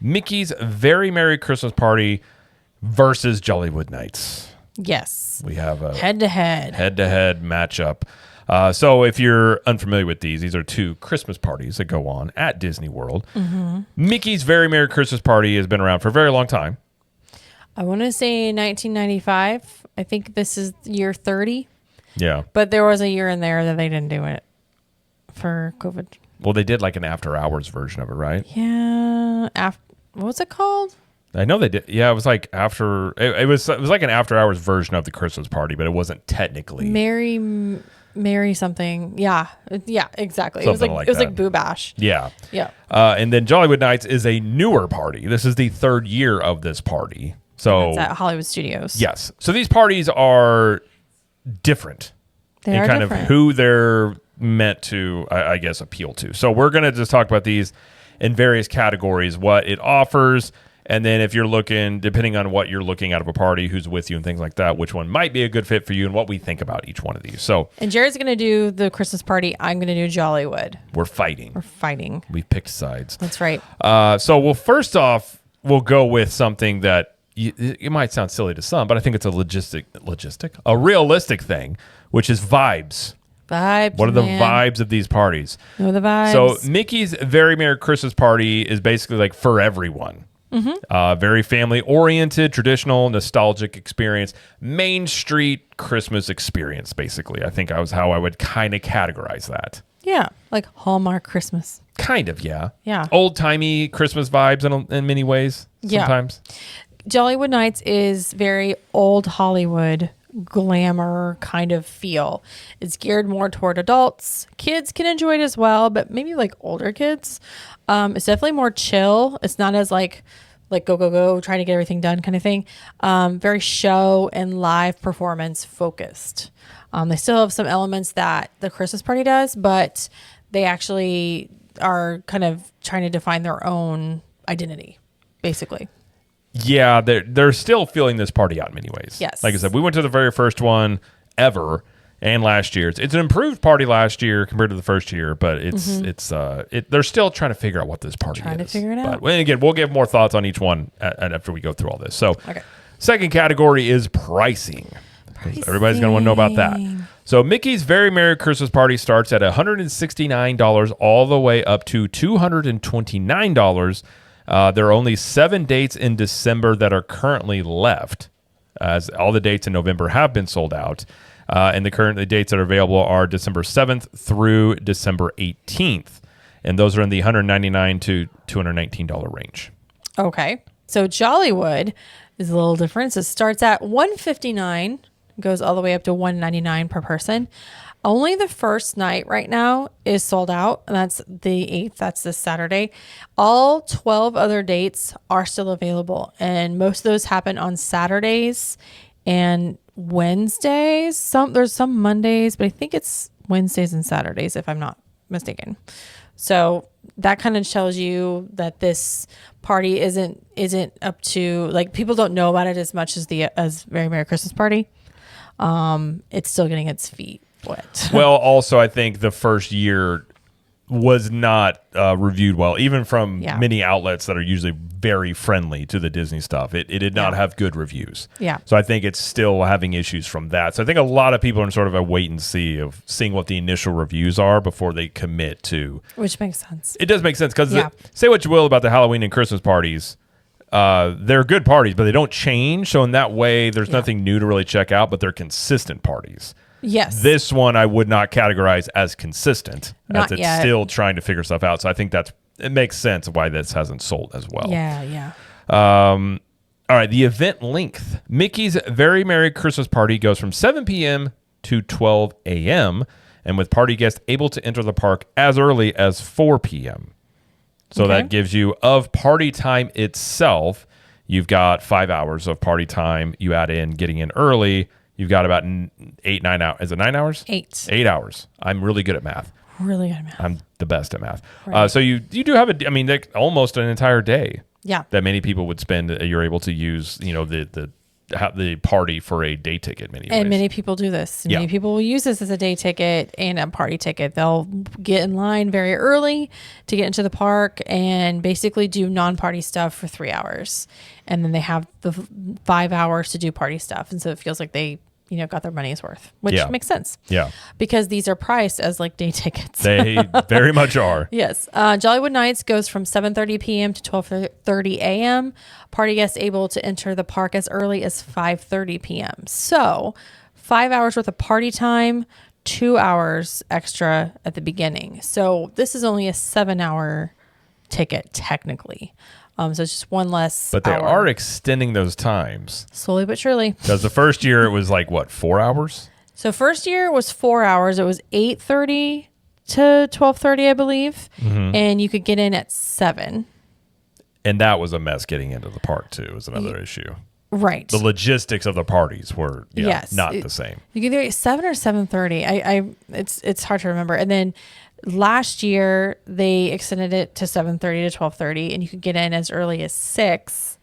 Mickey's Very Merry Christmas Party versus Jollywood Nights. Yes. We have a head-to-head matchup. So if you're unfamiliar with these are two Christmas parties that go on at Disney World. Mm-hmm. Mickey's Very Merry Christmas Party has been around for a very long time. I want to say 1995. I think this is year 30. Yeah. But there was a year in there that they didn't do it for COVID. Well, they did like an after hours version of it, right? Yeah. What was it called? I know they did. Yeah, it was like after. It was like an after hours version of the Christmas party, but it wasn't technically Mary something. Yeah, exactly. Something it was like Boo Bash. Yeah. And then Jollywood Nights is a newer party. This is the third year of this party. So it's at Hollywood Studios. Yes. So these parties are different. They are kind different. of who they're meant to, I guess, appeal to. So we're going to just talk about these in various categories, what it offers. And then if you're looking, depending on what you're looking out of a party, who's with you and things like that, which one might be a good fit for you and what we think about each one of these. So, and Jared's going to do the Christmas party. I'm going to do Jollywood. We're fighting. We've picked sides. That's right. First off, we'll go with something that it might sound silly to some, but I think it's a realistic thing, which is vibes. What are the vibes of these parties? Know the vibes. So Mickey's Very Merry Christmas Party is basically like for everyone. Mm-hmm. Very family-oriented, traditional, nostalgic experience. Main Street Christmas experience, basically. I think how I would kind of categorize that. Yeah, like Hallmark Christmas. Kind of, yeah. Yeah. Old-timey Christmas vibes in many ways, sometimes. Yeah. Jollywood Nights is very old Hollywood glamour kind of feel. It's geared more toward adults. Kids can enjoy it as well, but maybe like older kids. It's definitely more chill. It's not as like go, trying to get everything done kind of thing. Very show and live performance focused. They still have some elements that the Christmas party does, but they actually are kind of trying to define their own identity, basically. Yeah, they're still feeling this party out in many ways. Yes. Like I said, we went to the very first one ever, and last year. It's an improved party last year compared to the first year, but they're still trying to figure out what this party is. Trying to figure it out. But again, we'll give more thoughts on each one after we go through all this. So, okay. Second category is pricing. Everybody's going to want to know about that. So Mickey's Very Merry Christmas Party starts at $169 all the way up to $229. There are only 7 dates in December that are currently left, as all the dates in November have been sold out. And the dates that are available are December 7th through December 18th. And those are in the $199 to $219 range. Okay. So Jollywood is a little different. So it starts at $159, goes all the way up to $199 per person. Only the first night right now is sold out, and that's the 8th. That's this Saturday. All 12 other dates are still available, and most of those happen on Saturdays and Wednesdays. There's some Mondays, but I think it's Wednesdays and Saturdays, if I'm not mistaken. So that kind of tells you that this party isn't up to, like, people don't know about it as much as Very Merry Christmas Party. It's still getting its feet wet. Well, also, I think the first year was not reviewed well, even from many outlets that are usually very friendly to the Disney stuff. It did not have good reviews. Yeah. So I think it's still having issues from that. So I think a lot of people are in sort of a wait and see of seeing what the initial reviews are before they commit to. Which makes sense. It does make sense because say what you will about the Halloween and Christmas parties. They're good parties, but they don't change. So in that way, there's nothing new to really check out, but they're consistent parties. Yes. This one I would not categorize as consistent, not as it's yet. still trying to figure stuff out. So I think it makes sense why this hasn't sold as well. Yeah. All right, the event length. Mickey's Very Merry Christmas Party goes from 7 p.m. to 12 a.m., and with party guests able to enter the park as early as 4 p.m. So that gives you, of party time itself, you've got 5 hours of party time. You add in getting in early, you've got about 8, 9 hours. Is it 9 hours? 8. 8 hours. I'm really good at math. Really good at math. I'm the best at math. Right. So you do have almost an entire day. Yeah. That many people would spend. You're able to use, the the party for a day ticket. And many people do this. Yeah. Many people will use this as a day ticket and a party ticket. They'll get in line very early to get into the park and basically do non-party stuff for 3 hours. And then they have the 5 hours to do party stuff. And so it feels like they, got their money's worth, which makes sense. Yeah. Because these are priced as like day tickets. They very much are. Yes. Jollywood Nights goes from 7:30 p.m. to 12:30 a.m. Party guests able to enter the park as early as 5:30 p.m. So 5 hours worth of party time, 2 hours extra at the beginning. So this is only a 7-hour ticket technically. So it's just one less But they hour. are extending those times. Slowly but surely. Because the first year it was like, what, 4 hours? So first year was 4 hours. It was 8:30 to 12:30, I believe. And you could get in at 7. And that was a mess getting into the park, too, is another issue. Right. The logistics of the parties were not the same. You can either get 7 or 7:30. It's hard to remember. And then last year they extended it to 7:30 to 12:30, and you could get in as early as 6.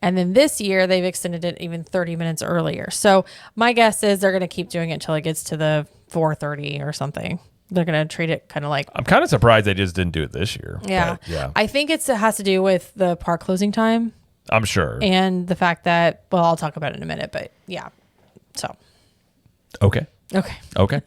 And then this year they've extended it even 30 minutes earlier. So my guess is they're going to keep doing it until it gets to the 4:30 or something. They're going to treat it kind of like. I'm kind of surprised they just didn't do it this year. Yeah. But, yeah. I think it has to do with the park closing time. I'm sure. And the fact that, well, I'll talk about it in a minute, but yeah. So. Okay. Okay.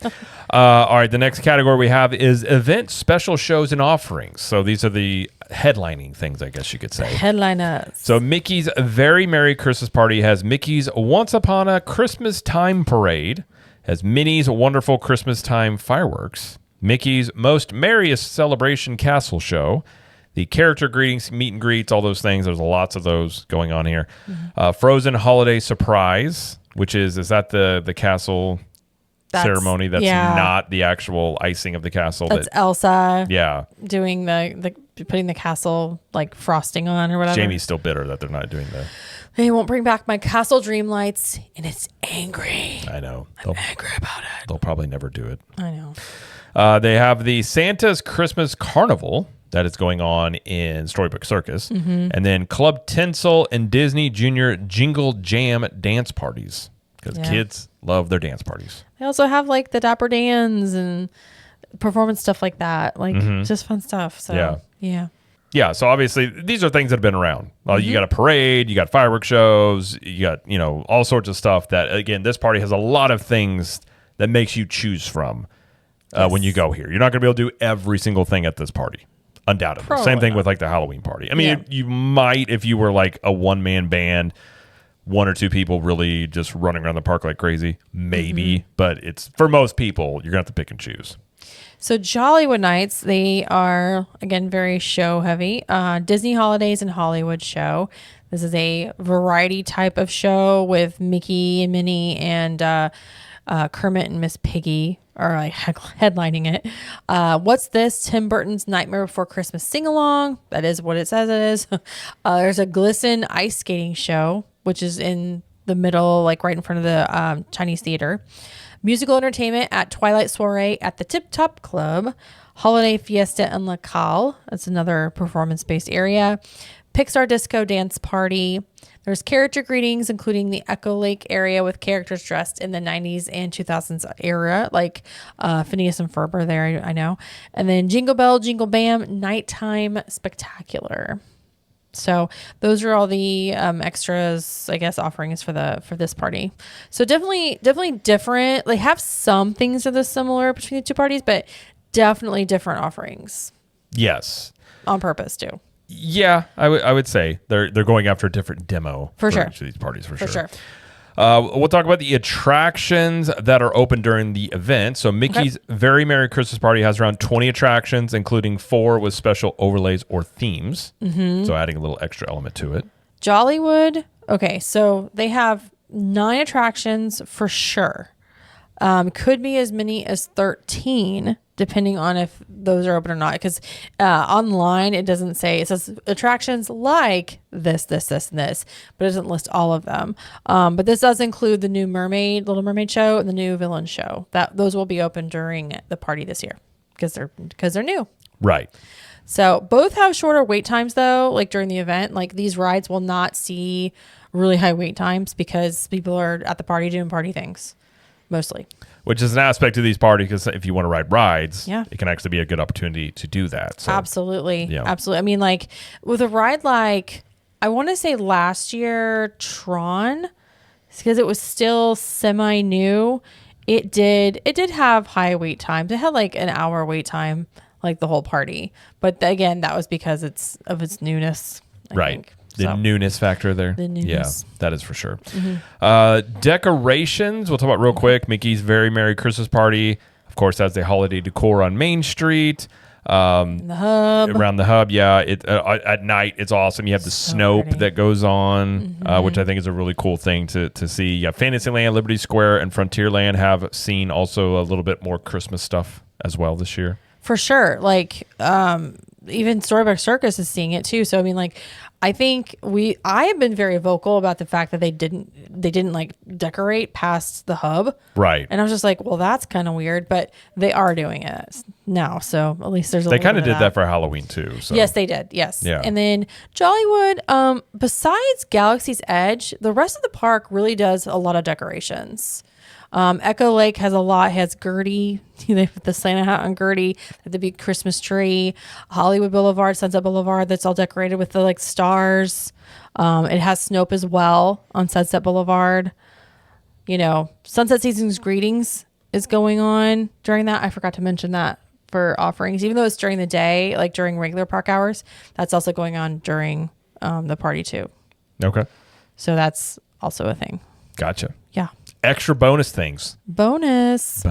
All right. The next category we have is events, special shows, and offerings. So these are the headlining things, I guess you could say. Headliners. So Mickey's Very Merry Christmas Party has Mickey's Once Upon a Christmas Time Parade, has Minnie's Wonderful Christmas Time Fireworks, Mickey's Most Merriest Celebration Castle Show, the character greetings, meet and greets, all those things. There's lots of those going on here. Frozen Holiday Surprise, which is that the castle ceremony that's not the actual icing of the castle? That's Elsa. Yeah. Doing the putting the castle like frosting on or whatever. Jamie's still bitter that they're not doing that. They won't bring back my castle dream lights, and it's angry. I know. I'm angry about it. They'll probably never do it. I know. They have the Santa's Christmas Carnival that is going on in Storybook Circus. And then Club Tinsel and Disney Junior Jingle Jam dance parties. Because kids love their dance parties. They also have like the Dapper Dans and performance stuff like that. Like just fun stuff. So yeah. Yeah, so obviously these are things that have been around. You got a parade, you got fireworks shows, you got, all sorts of stuff that, again, this party has a lot of things that makes you choose from when you go here. You're not going to be able to do every single thing at this party, undoubtedly. Probably Same thing not. with like the Halloween party. I mean, you might if you were like a one-man band, 1 or 2 people really just running around the park like crazy, maybe. But it's for most people, you're going to have to pick and choose. So Jollywood Nights, they are, again, very show heavy. Disney Holidays and Hollywood Show. This is a variety type of show with Mickey and Minnie and Kermit and Miss Piggy are like headlining it. What's this? Tim Burton's Nightmare Before Christmas sing-along. That is what it says it is. There's a Glisten ice skating show, which is in the middle, like right in front of the Chinese theater. Musical entertainment at Twilight Soiree at the Tip Top Club. Holiday Fiesta and La Cale. That's another performance-based area. Pixar Disco Dance Party. There's character greetings, including the Echo Lake area with characters dressed in the 90s and 2000s era, like Phineas and Ferb there, I know. And then Jingle Bell, Jingle Bam, Nighttime Spectacular. So those are all the extras, I guess, offerings for this party. So definitely different. They have some things that are similar between the two parties, but definitely different offerings. Yes. On purpose too. Yeah, I would say they're going after a different demo for sure. Each of these parties for sure. sure. We'll talk about the attractions that are open during the event. So Mickey's Very Merry Christmas Party has around 20 attractions, including 4 with special overlays or themes. So adding a little extra element to it. Jollywood. Okay, so they have 9 attractions for sure. Could be as many as 13, depending on if those are open or not. Because online, it doesn't say, it says attractions like this, and this, but it doesn't list all of them. But this does include the new Little Mermaid show and the new Villain show. Those will be open during the party this year because they're new. Right. So both have shorter wait times though, like during the event. Like these rides will not see really high wait times because people are at the party doing party things mostly. Which is an aspect of these parties, because if you want to ride rides, Yeah. it can actually be a good opportunity to do that. So, Absolutely. Yeah. Absolutely. I mean, like with a ride like, I want to say last year, Tron, because it was still semi-new, it did have high wait times. It had like an hour wait time, like the whole party. But again, that was because it's newness. I right. think. The So, newness factor there. The newness. Yeah, that is for sure. Decorations, we'll talk about real quick. Mickey's Very Merry Christmas Party, of course, has the holiday decor on Main Street. the hub. Around the hub, yeah. At night, it's awesome. You have the So Snope pretty. that goes on, which I think is a really cool thing to see. Yeah, Fantasyland, Liberty Square, and Frontierland have seen also a little bit more Christmas stuff as well this year. For sure. Like, even Storybook Circus is seeing it too. So I mean, like, I think I have been very vocal about the fact that they didn't like decorate past the hub. Right. And I was just like, well, that's kind of weird, but they are doing it now. So at least there's a They little kind of bit did that for Halloween too. So. Yes, they did. Yes. Yeah. And then Jollywood, besides Galaxy's Edge, the rest of the park really does a lot of decorations. Echo Lake has a lot. Has Gertie. They put the Santa hat on Gertie. The big Christmas tree. Hollywood Boulevard, Sunset Boulevard. That's all decorated with the like stars. It has Snope as well on Sunset Boulevard. You know, Sunset Season's Greetings is going on during that. I forgot to mention that for offerings, even though it's during the day, like during regular park hours. That's also going on during the party too. Okay. So also a thing. Gotcha. Yeah. Extra bonus things. Bonus.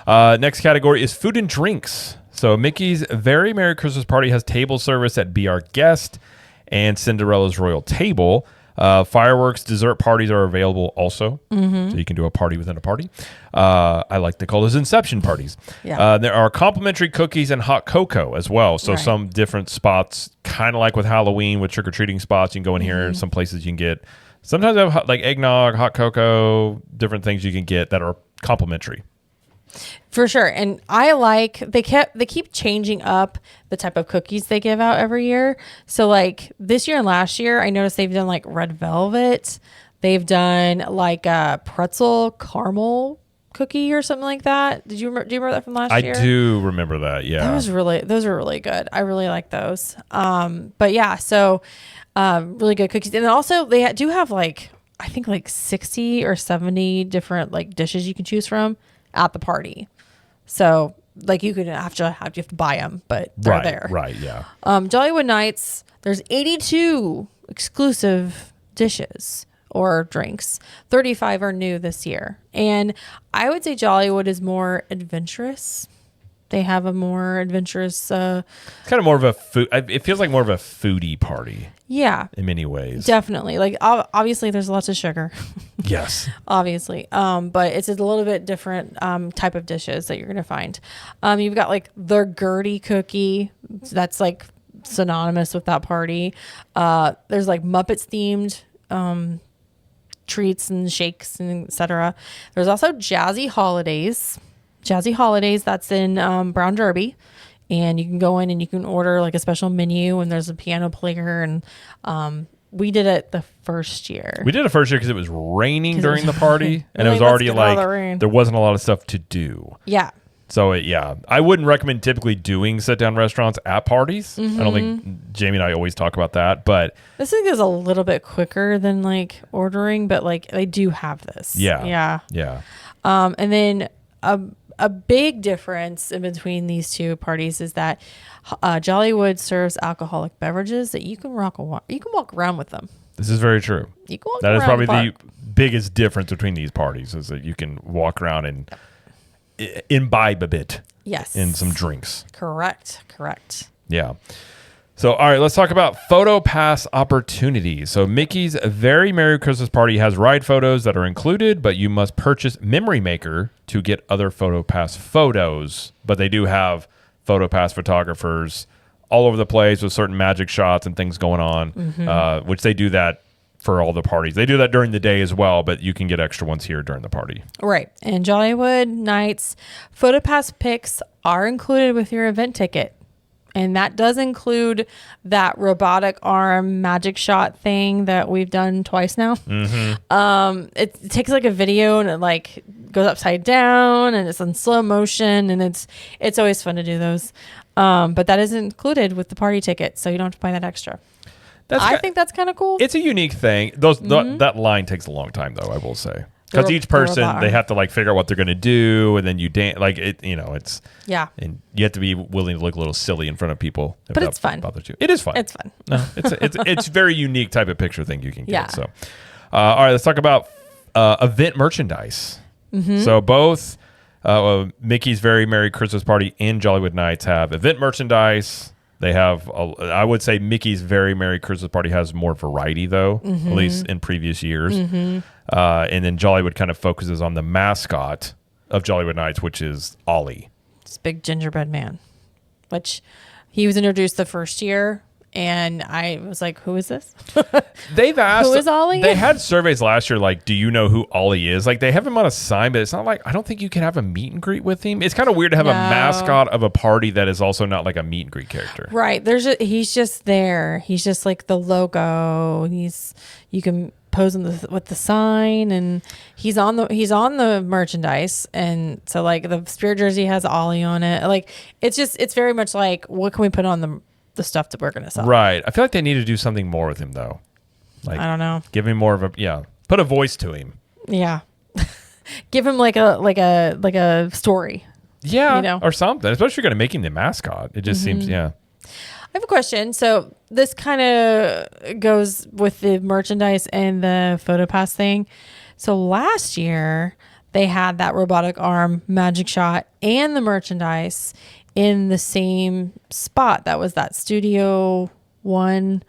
Next category is food and drinks. So Mickey's Very Merry Christmas Party has table service at Be Our Guest and Cinderella's Royal Table. Fireworks, dessert parties are available also. So you can do a party within a party. I like to call those Inception parties. Yeah. There are complimentary cookies and hot cocoa as well. So Right. some different spots, kind of like with Halloween with trick-or-treating spots, you can go in here. Some places you can get, sometimes they have like eggnog, hot cocoa, different things you can get that are complimentary. For sure. And I like they keep changing up the type of cookies they give out every year. So like this year and last year, I noticed they've done like red velvet. They've done like a pretzel caramel cookie or something like that. Do you remember that from last year? I do remember that. Yeah. Those are really good. I really like those. But yeah, so really good cookies. And then also they do have like, I think like 60 or 70 different like dishes you can choose from at the party. So like you have to buy them, but they're there. Right. Yeah. Jollywood Nights, there's 82 exclusive dishes or drinks. 35 are new this year. And I would say Jollywood is more adventurous. They have a more adventurous. It's kind of more of a food. It feels like more of a foodie party. Yeah. In many ways. Definitely. Like obviously there's lots of sugar. Yes. Obviously. But it's a little bit different type of dishes that you're going to find. You've got like the Gertie cookie. That's like synonymous with that party. There's like Muppets themed treats and shakes and etc. There's also Jazzy Holidays. That's in Brown Derby. And you can go in and you can order like a special menu and there's a piano player. And we did it the first year. We did it first year because it was raining during the party. And it was Let's already get out of the like, rain. there wasn't a lot of stuff to do. Yeah. So, I wouldn't recommend typically doing sit-down restaurants at parties. I don't think Jamie and I always talk about that, but This thing is a little bit quicker than like ordering, but like they do have this. yeah. And then a big difference in between these two parties is that Jollywood serves alcoholic beverages that you can walk around with them. This is very true. You can walk That is around probably the the biggest difference between these parties is that you can walk around and imbibe a bit. Yes. In some drinks. Correct. Yeah. So, all right, let's talk about photo pass opportunities. So, Mickey's Very Merry Christmas Party has ride photos that are included, but you must purchase Memory Maker to get other photo pass photos. But they do have photo pass photographers all over the place with certain magic shots and things going on, which they do that for all the parties. They do that during the day as well, but you can get extra ones here during the party. Right. And Jollywood Nights photo pass pics are included with your event ticket. And that does include that robotic arm magic shot thing that we've done twice now. It takes like a video and it like goes upside down and it's in slow motion, and it's always fun to do those. But that is included with the party ticket, so you don't have to buy that extra. I think that's kind of cool. It's a unique thing. That line takes a long time, though, I will say. Because each person, they have to like figure out what they're going to do, and then you dance like it. It's and you have to be willing to look a little silly in front of people. But it's fun. Bothers you. It is fun. It's fun. No, it's very unique type of picture thing you can get. So, all right, let's talk about event merchandise. So both Mickey's Very Merry Christmas Party and Jollywood Nights have event merchandise. They have, I would say Mickey's Very Merry Christmas Party has more variety, though, at least in previous years. And then Jollywood kind of focuses on the mascot of Jollywood Nights, which is Ollie. This big gingerbread man, which he was introduced the first year. And I was like, who is this? They've asked. Who is Ollie? They had surveys last year like, do you know who Ollie is? Like, they have him on a sign, but it's not like, I don't think you can have a meet and greet with him. It's kind of weird to have a mascot of a party that is also not like a meet and greet character. Right. He's just there. He's just like the logo. You can pose with the sign, and he's on the merchandise. And so like the spirit jersey has Ollie on it. Like, it's very much like, what can we put on the stuff that we're going to sell. Right. I feel like they need to do something more with him, though. Like, I don't know. Give him more of put a voice to him. Yeah. Give him like a story. Yeah. Or something. Especially if you're going to make him the mascot. It just seems, I have a question. So this kind of goes with the merchandise and the PhotoPass thing. So last year they had that robotic arm magic shot and the merchandise in the same spot. That was that Studio One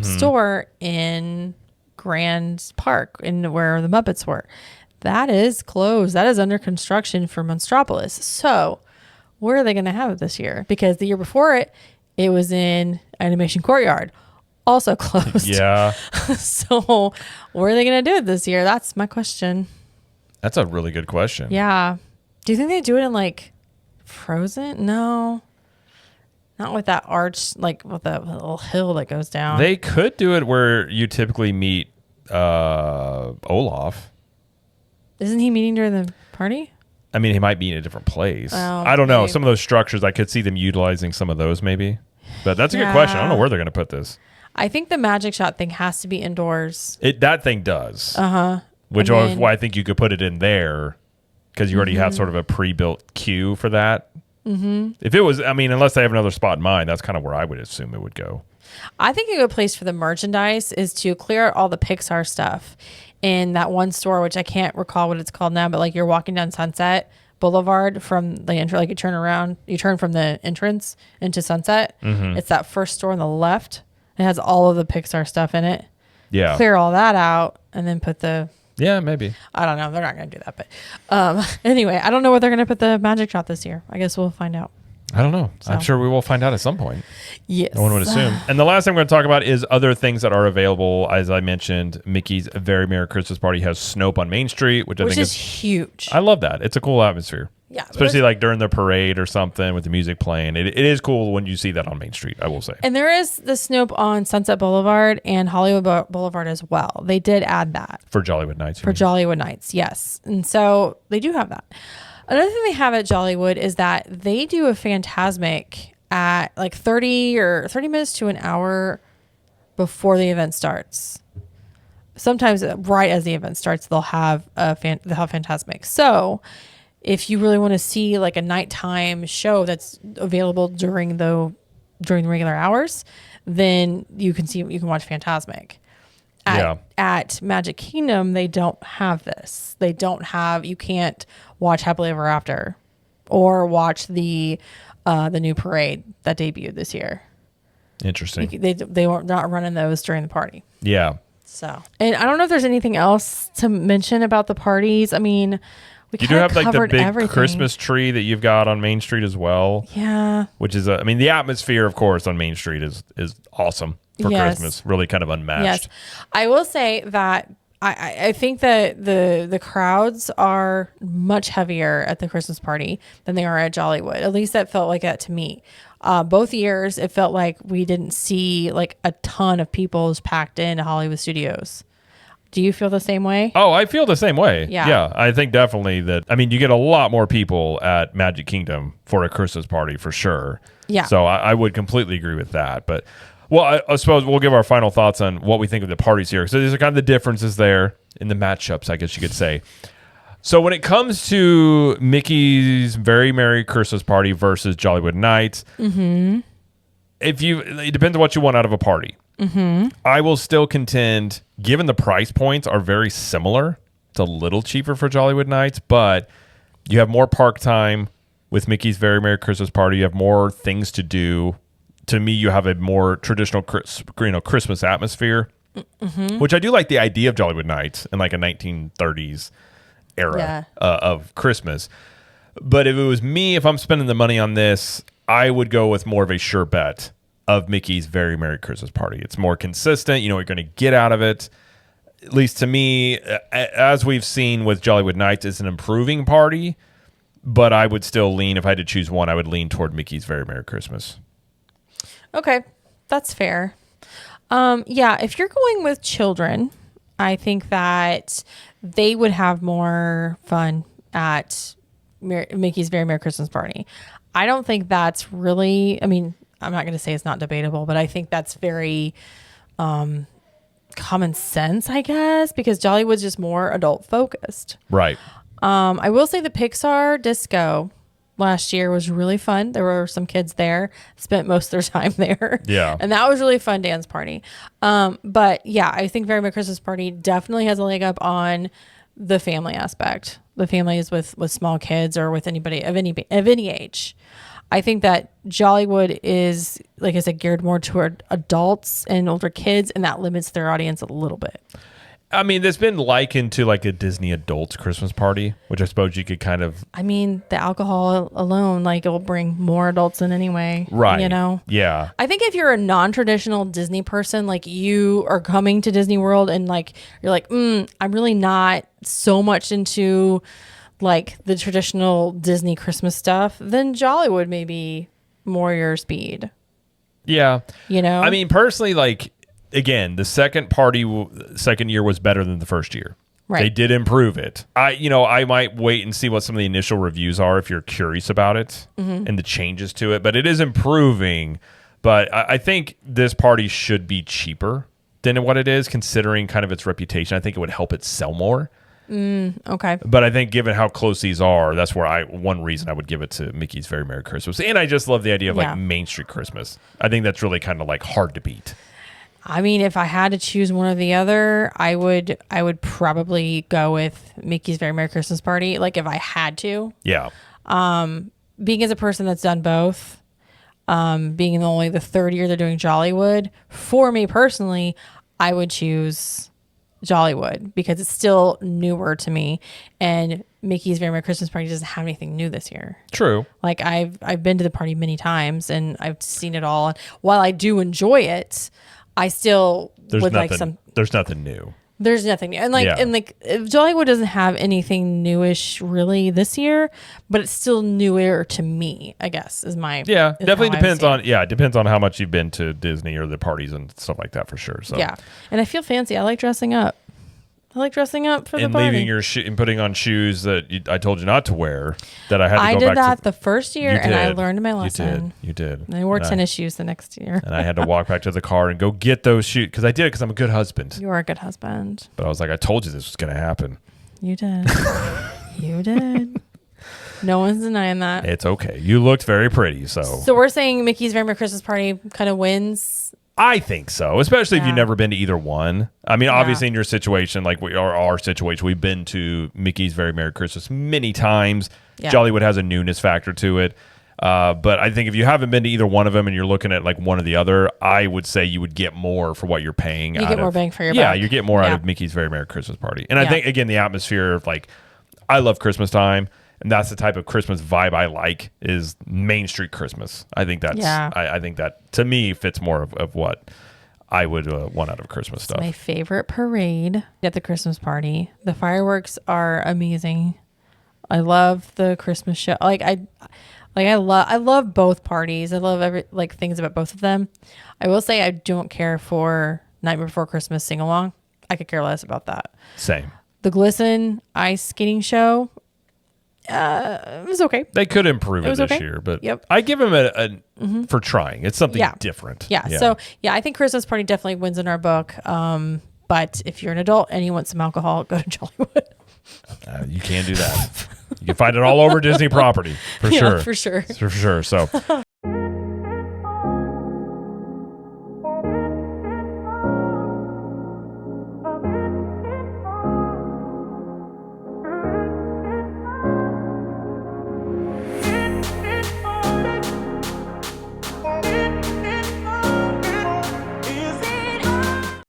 store in Grand Park, where the Muppets were. That is closed. That is under construction for Monstropolis. So where are they going to have it this year? Because the year before it was in Animation Courtyard, also closed. Yeah. So where are they going to do it this year? That's my question. That's a really good question. Yeah. Do you think they do it in like Frozen? No, not with that arch, like with that little hill that goes down. They could do it where you typically meet Olaf. Isn't he meeting during the party? I mean, he might be in a different place. I don't know. Some of those structures, I could see them utilizing some of those maybe. But that's a good question. I don't know where they're going to put this. I think the magic shot thing has to be indoors. That thing does. Which is why I think you could put it in there. Because you already have sort of a pre-built queue for that. If it was, unless they have another spot in mind, that's kind of where I would assume it would go. I think a good place for the merchandise is to clear out all the Pixar stuff in that one store, which I can't recall what it's called now, but like you're walking down Sunset Boulevard from the entrance, like you turn from the entrance into Sunset. It's that first store on the left. It has all of the Pixar stuff in it. Yeah. Clear all that out and then put the... Yeah, maybe. I don't know. They're not going to do that. But anyway, I don't know where they're going to put the magic shot this year. I guess we'll find out. I don't know. So. I'm sure we will find out at some point. Yes. No one would assume. And the last thing we're going to talk about is other things that are available. As I mentioned, Mickey's Very Merry Christmas Party has Snope on Main Street, which I think is huge. I love that. It's a cool atmosphere. Yeah. Especially like during the parade or something with the music playing. It is cool when you see that on Main Street, I will say. And there is the Snope on Sunset Boulevard and Hollywood Boulevard as well. They did add that. For Jollywood Nights. For Jollywood Nights, yes. And so they do have that. Another thing they have at Jollywood is that they do a Phantasmic at like 30 minutes to an hour before the event starts. Sometimes right as the event starts, they'll have Phantasmic. So if you really want to see like a nighttime show that's available during the regular hours, then you can watch Phantasmic. At Magic Kingdom, they don't have this. You can't watch Happily Ever After or watch the new parade that debuted this year. Interesting. They were not running those during the party. Yeah. So, and I don't know if there's anything else to mention about the parties. I mean, you do have like the big everything. Christmas tree that you've got on Main Street as well. Yeah. Which is, the atmosphere, of course, on Main Street is awesome for Christmas. Really kind of unmatched. Yes. I will say that I think that the crowds are much heavier at the Christmas party than they are at Jollywood. At least that felt like that to me. Both years, it felt like we didn't see like a ton of people packed into Hollywood Studios. Do you feel the same way? Oh, I feel the same way. Yeah. Yeah, I think definitely that. I mean, you get a lot more people at Magic Kingdom for a Christmas party for sure. Yeah. So I would completely agree with that. But, well, I suppose we'll give our final thoughts on what we think of the parties here. So these are kind of the differences there in the matchups, I guess you could say. So when it comes to Mickey's Very Merry Christmas Party versus Jollywood Nights, it depends on what you want out of a party. I will still contend, given the price points are very similar, it's a little cheaper for Jollywood Nights, but you have more park time with Mickey's Very Merry Christmas Party. You have more things to do. To me, you have a more traditional Christmas atmosphere, which I do like the idea of Jollywood Nights in like a 1930s era of Christmas. But if it was me, if I'm spending the money on this, I would go with more of a sure bet of Mickey's Very Merry Christmas Party. It's more consistent. You know what you're going to get out of it. At least to me, as we've seen with Jollywood Nights, it's an improving party. But I would still lean, if I had to choose one, I would lean toward Mickey's Very Merry Christmas. Okay, that's fair. Yeah, if you're going with children, I think that they would have more fun at Mickey's Very Merry Christmas Party. I don't think that's really, I mean, I'm not going to say it's not debatable, but I think that's very common sense, I guess, because Jollywood's just more adult focused. Right. I will say the Pixar Disco last year was really fun. There were some kids there, spent most of their time there. Yeah. And that was really a fun dance party. But yeah, I think Very Merry Christmas Party definitely has a leg up on the family aspect. The families with small kids or with anybody of any age. I think that Jollywood is, like I said, geared more toward adults and older kids, and that limits their audience a little bit. I mean, there's been likened to like a Disney adults Christmas party, which I suppose you could kind of... I mean, the alcohol alone, like, it will bring more adults in anyway. Right. You know? Yeah. I think if you're a non-traditional Disney person, like you are coming to Disney World and like, you're like, I'm really not so much into like the traditional Disney Christmas stuff, then Jollywood may be more your speed. Yeah. You know? I mean, personally, like, again, the second year was better than the first year. Right. They did improve it. I might wait and see what some of the initial reviews are if you're curious about it and the changes to it, but it is improving. But I think this party should be cheaper than what it is, considering kind of its reputation. I think it would help it sell more. Okay. But I think given how close these are, that's where one reason I would give it to Mickey's Very Merry Christmas. And I just love the idea of like Main Street Christmas. I think that's really kind of like hard to beat. I mean, if I had to choose one or the other, I would probably go with Mickey's Very Merry Christmas Party. Like if I had to. Yeah. Being as a person that's done both, being in only the third year they're doing Jollywood, for me personally, I would choose Jollywood because it's still newer to me, and Mickey's Very Merry Christmas Party doesn't have anything new this year. True. Like I've been to the party many times and I've seen it all. And while I do enjoy it, I still would like some. There's nothing new. There's nothing new. And Jollywood doesn't have anything newish really this year, but it's still newer to me, I guess, is my... Yeah, definitely depends on... Yeah, it depends on how much you've been to Disney or the parties and stuff like that for sure. So yeah. And I feel fancy. I like dressing up. I like dressing up for the party. And leaving your and putting on shoes that I told you not to wear that I had to go back to. I did that the first year and I learned my lesson. You did. And I wore tennis shoes the next year. And I had to walk back to the car and go get those shoes because I did it because I'm a good husband. You are a good husband. But I was like, I told you this was going to happen. You did. You did. No one's denying that. It's okay. You looked very pretty, so. So we're saying Mickey's Very Merry Christmas Party kind of wins. I think so, especially if you've never been to either one. I mean, obviously in your situation, like our situation, we've been to Mickey's Very Merry Christmas many times. Yeah. Jollywood has a newness factor to it. But I think if you haven't been to either one of them and you're looking at like one or the other, I would say you would get more for what you're paying. You get more bang for your buck. Yeah, you get more out of Mickey's Very Merry Christmas Party. And I think, again, the atmosphere of like, I love Christmas time. And that's the type of Christmas vibe I like is Main Street Christmas. I think that's, I think that to me fits more of what I would want out of Christmas stuff. My favorite parade at the Christmas party. The fireworks are amazing. I love the Christmas show. I love both parties. I love things about both of them. I will say I don't care for Nightmare Before Christmas sing along. I could care less about that. Same. The Glisten ice skating show, it was okay. They could improve it this year, but I give them a for trying. It's something different. Yeah. So I think Christmas party definitely wins in our book. But if you're an adult and you want some alcohol, go to Jollywood. You can do that. You can find it all over Disney property for sure. For sure. For sure. So